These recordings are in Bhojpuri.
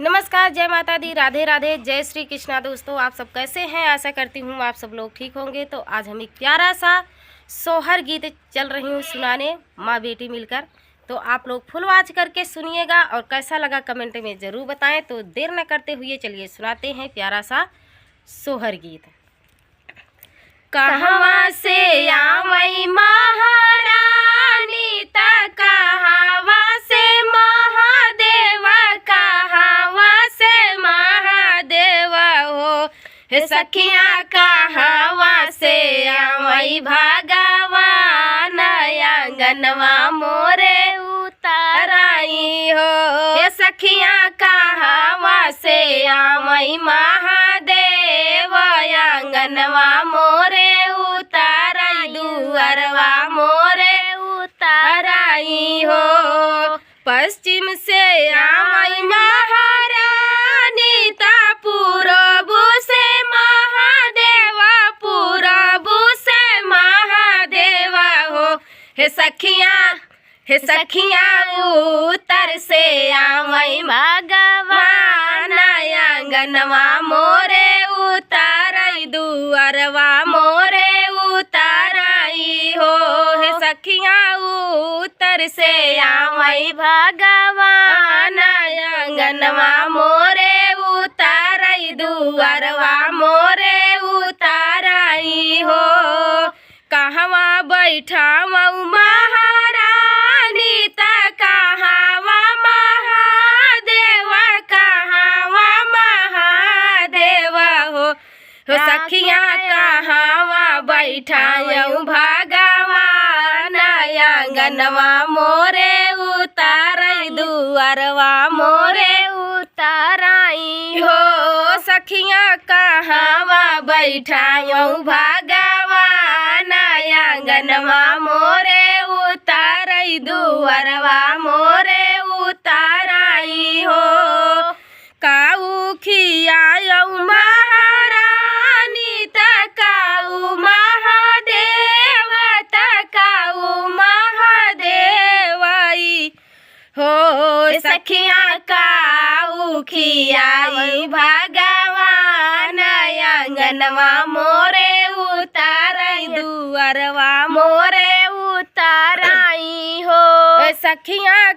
नमस्कार, जय माता दी, राधे राधे, जय श्री कृष्णा। दोस्तों, आप सब कैसे हैं? आशा करती हूँ आप सब लोग ठीक होंगे। तो आज हम एक प्यारा सा सोहर गीत चल रही हूँ सुनाने, माँ बेटी मिलकर। तो आप लोग फुल वॉच करके सुनिएगा और कैसा लगा कमेंट में ज़रूर बताएं। तो देर न करते हुए चलिए सुनाते हैं प्यारा सा सोहर गीत। कहवा से आवई महारानी त कहवा से महादेव, कहवा से महादेव हो। हे सखिया कहवा से आवई भगवान, आंगनवा मोरे उतराई हो। हे सखिया कहवा से आवई महादेव, आंगनवा मोरे उतराई, दुअरवा मोरे उतराई हो। पश्चिम से आवई महारानी ता पूरब से महादेव, पूरब से महादेव हो। हे सखिया उत्तर से आवई भगवान, आंगनवा मोरे उतराई, दुअरवा मोरे उतराई हो। हे सखिया उत्तर से आवई भगवान, आंगनवा मोरे उतराई, दुअरवा मोरे उतराई हो। कहवा बैठावऊ महारानी त कहवा महादेव, कहवा महादेव हो। हो सखिया कहवा बैठायऊ भगवान, आंगनवा मोरे उतराई, दुअरवा मोरे उतराई हो। सखिया कहवा बैठायऊ भगवान, आंगनवा मोरे उतराई, दुअरवा मोरे उतराई हो। काऊ खियायऊ महारानी त काऊ महादेव, त काऊ महादेवई हो। सखिया काऊ खियाई भगवान, आंगनवा मोरे उतराई, दुअरवा मोरे उतराई हो। सखिया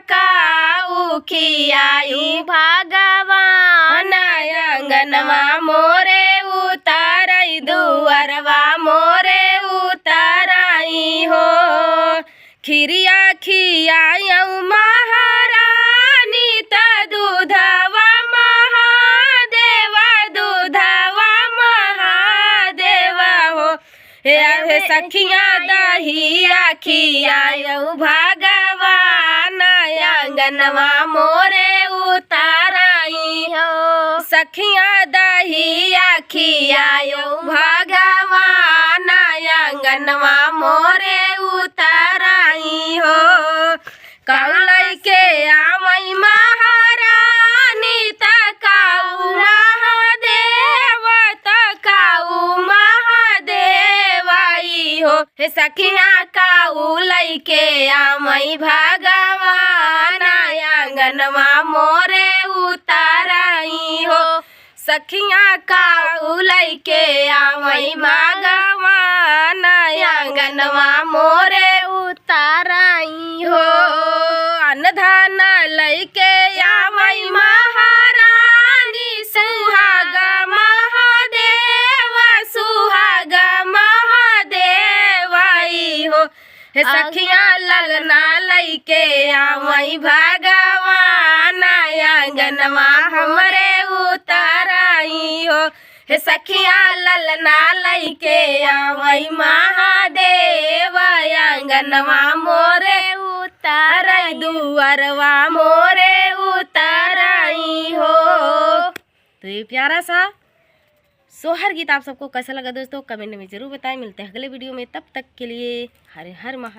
काऊ खियाई भगवान, आंगनवा मोरे उतराई, दुअरवा मोरे उतराई हो। खिरिया खियायऊ महारानी त दूधवा महादेव, दूधवा महादेव हो। हे सखिया दहिया खियायऊ भगवान, आंगनवा मोरे उतराई हो। सखिया दहिया खियायऊ भगवान, आंगनवा मोरे उतराई हो। कौलै के आवई महारानी त काऊ महादेव, त काऊ महादेवई हो। हे सखिया काऊ लैके आवई भगवान, आंगनवा मोरे उतराई हो। सखिया काऊ लैके आवई भगवान, आंगनवा मोरे उतराई हो। अन्नधान लैके आवई महारानी, सुहाग महादेव, सुहाग महादेवई हो। हे सखिया ललना लैके आवई भगवान, आंगनवा हमरे उतराई हो। हे सखिया ललना लैके आवई महादेव, आंगनवा मोरे उतराई, दुअरवा मोरे उतराई हो। तो ये प्यारा सा सोहर गीत आप सबको कैसा लगा दोस्तों, कमेंट में ज़रूर बताएं। मिलते हैं अगले वीडियो में, तब तक के लिए हर हर महादेव।